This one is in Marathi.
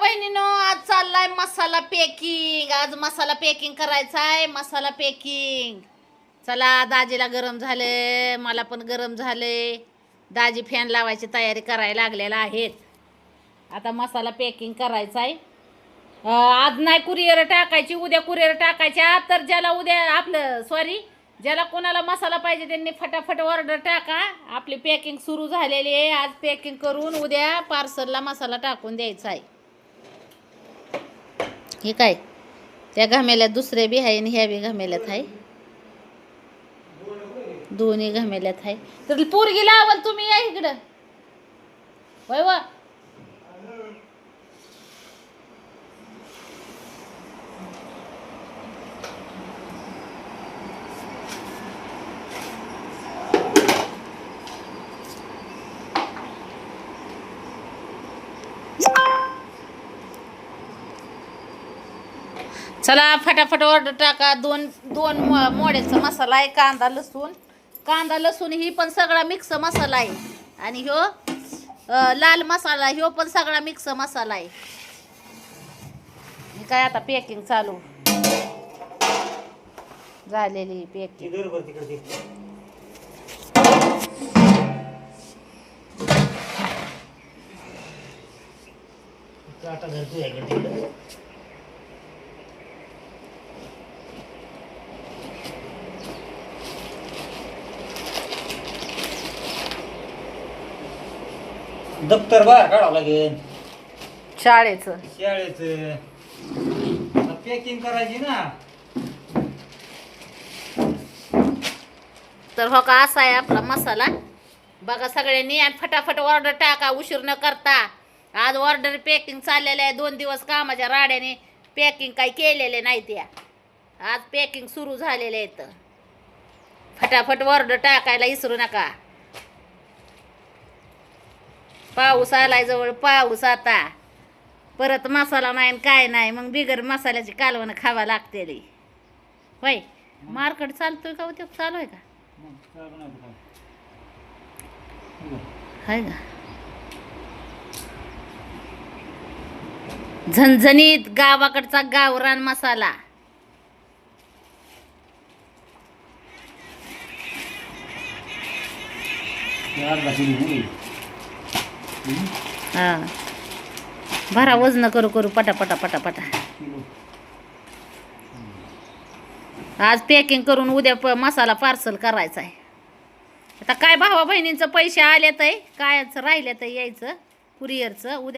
बहिणीनो, आज चाललाय मसाला पॅकिंग. आज मसाला पॅकिंग करायचा आहे. मसाला पॅकिंग. चला, दाजीला गरम झाले, मला पण गरम झाले. दाजी फॅन लावायची तयारी करायला लागलेला आहेत. आता मसाला पॅकिंग करायचा आहे. आज नाही कुरिअर टाकायची, उद्या कुरिअर टाकायच्या. तर ज्याला उद्या आपलं ज्याला कोणाला मसाला पाहिजे त्यांनी फटाफट ऑर्डर टाका. आपली पॅकिंग सुरू झालेली आहे. आज पॅकिंग करून उद्या पार्सलला मसाला टाकून द्यायचा आहे. हे काय त्या घमेल्यात दुसऱ्या बी आहे आणि ह्या बी घमेल्यात आहे. दोन्ही घमेल्यात आहे. तर पोरगी लावल तुम्ही या इकडं. होय वा. चला फटाफट ऑर्डर टाका. दोन मोड्याचा मसाला आहे. कांदा लसूण ही पण सगळा मिक्स मसाला आहे. आणि ह्यो लाल मसाला, ह्यो पण सगळा मिक्स मसाला आहे. हे काय आता पॅकिंग चालू झालेली पॅकिंग. दप्तर बाहेर काढावं लागेल. शाळेचं पॅकिंग करायची ना. तर हो का, असा आहे आपला मसाला. बघा सगळ्यांनी, आणि फटाफट ऑर्डर टाका, उशीर न करता. आज ऑर्डर पॅकिंग चाललेलं आहे. 2 दिवस कामाच्या राड्याने पॅकिंग काही केलेले नाही. त्या आज पॅकिंग सुरू झालेले आहेत. फटाफट ऑर्डर टाकायला विसरू नका. पाऊस आलाय जवळ. पाऊस आता परत मसाला नाही काय नाही, मग बिगर मसाल्याची कालवण खावा लागते. होय, मार्केट चालतोय का? ते चालू आहे का? हाय का? झणझणीत गावाकडचा गावरान मसाला. हा, भरा वजन करू पटा पटा. आज पॅकिंग करून उद्या मसाला पार्सल करायचा आहे. आता काय भावा बहिणींचं पैसे आलेत आहे, कायच राहिलेत यायचं कुरिअरचं. उद्या